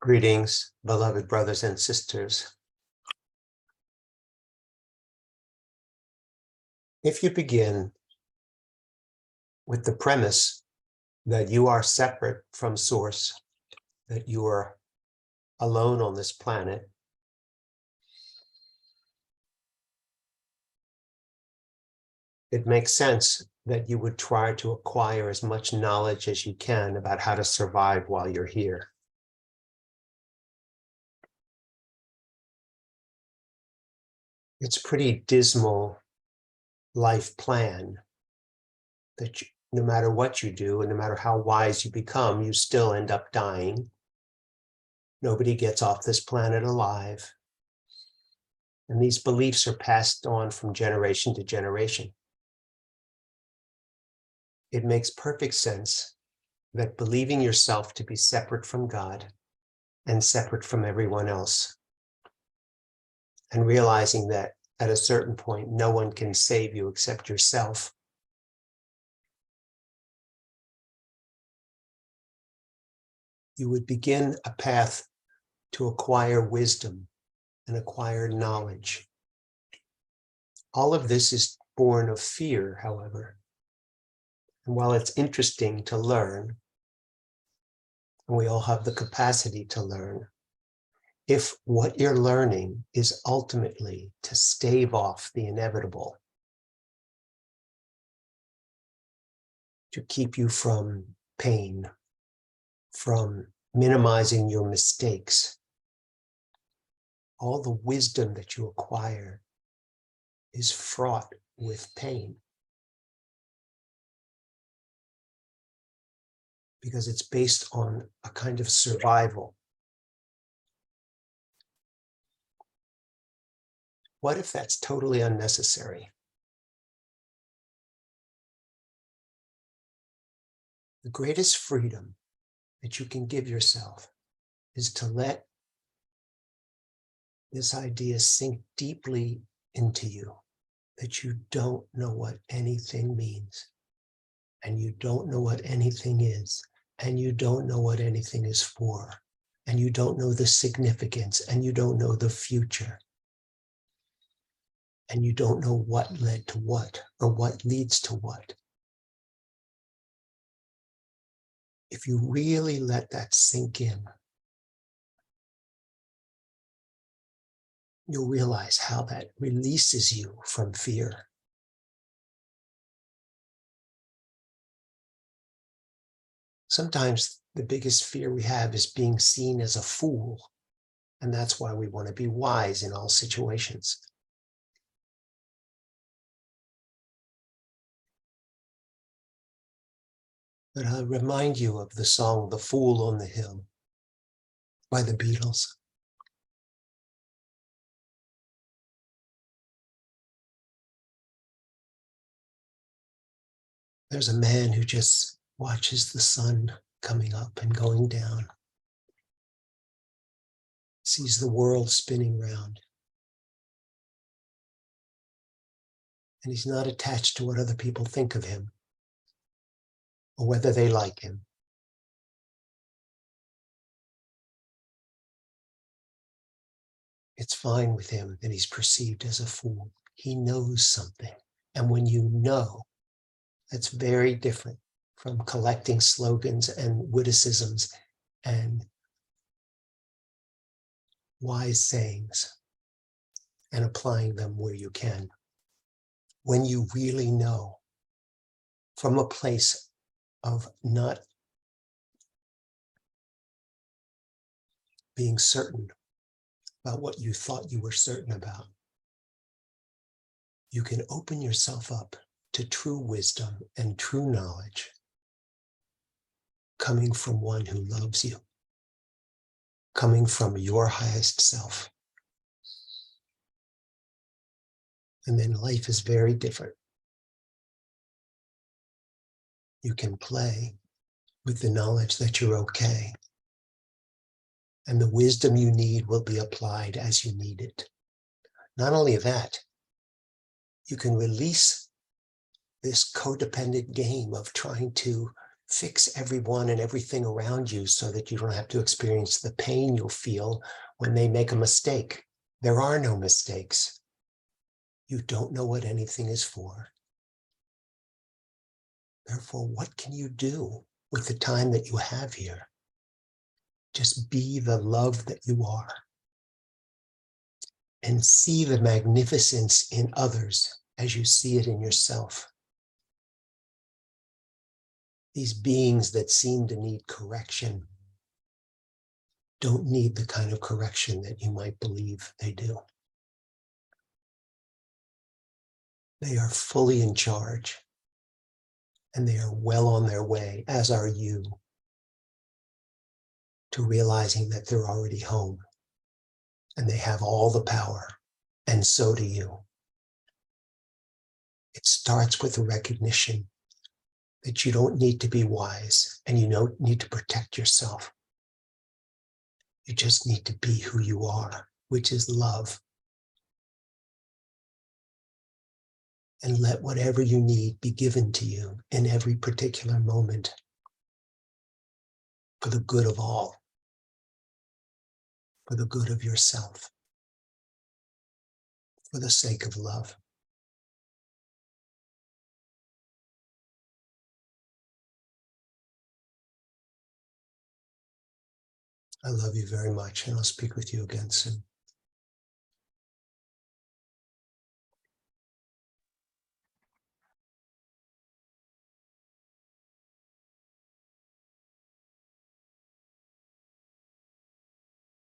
Greetings, beloved brothers and sisters. If you begin with the premise that you are separate from Source, that you are alone on this planet, it makes sense that you would try to acquire as much knowledge as you can about how to survive while you're here. It's a pretty dismal life plan that no matter what you do and no matter how wise you become, you still end up dying. Nobody gets off this planet alive. And these beliefs are passed on from generation to generation. It makes perfect sense that believing yourself to be separate from God and separate from everyone else, and realizing that at a certain point, no one can save you except yourself, you would begin a path to acquire wisdom and acquire knowledge. All of this is born of fear, however. And while it's interesting to learn, and we all have the capacity to learn, if what you're learning is ultimately to stave off the inevitable, to keep you from pain, from minimizing your mistakes, all the wisdom that you acquire is fraught with pain. Because it's based on a kind of survival. What if that's totally unnecessary? The greatest freedom that you can give yourself is to let this idea sink deeply into you, that you don't know what anything means, and you don't know what anything is, and you don't know what anything is for, and you don't know the significance, and you don't know the future, and you don't know what led to what, or what leads to what. If you really let that sink in, you'll realize how that releases you from fear. Sometimes the biggest fear we have is being seen as a fool, and that's why we want to be wise in all situations. But I'll remind you of the song, "The Fool on the Hill" by the Beatles. There's a man who just watches the sun coming up and going down, sees the world spinning round, and he's not attached to what other people think of him or whether they like him. It's fine with him that he's perceived as a fool. He knows something. And when you know, that's very different from collecting slogans and witticisms and wise sayings and applying them where you can. When you really know from a place of not being certain about what you thought you were certain about, you can open yourself up to true wisdom and true knowledge coming from one who loves you, coming from your highest self. And then life is very different. You can play with the knowledge that you're okay. And the wisdom you need will be applied as you need it. Not only that, you can release this codependent game of trying to fix everyone and everything around you so that you don't have to experience the pain you'll feel when they make a mistake. There are no mistakes. You don't know what anything is for. Therefore, what can you do with the time that you have here? Just be the love that you are and see the magnificence in others as you see it in yourself. These beings that seem to need correction don't need the kind of correction that you might believe they do. They are fully in charge, and they are well on their way, as are you, to realizing that they're already home, and they have all the power, and so do you. It starts with the recognition that you don't need to be wise, and you don't need to protect yourself. You just need to be who you are, which is love. And let whatever you need be given to you in every particular moment for the good of all, for the good of yourself, for the sake of love. I love you very much, and I'll speak with you again soon.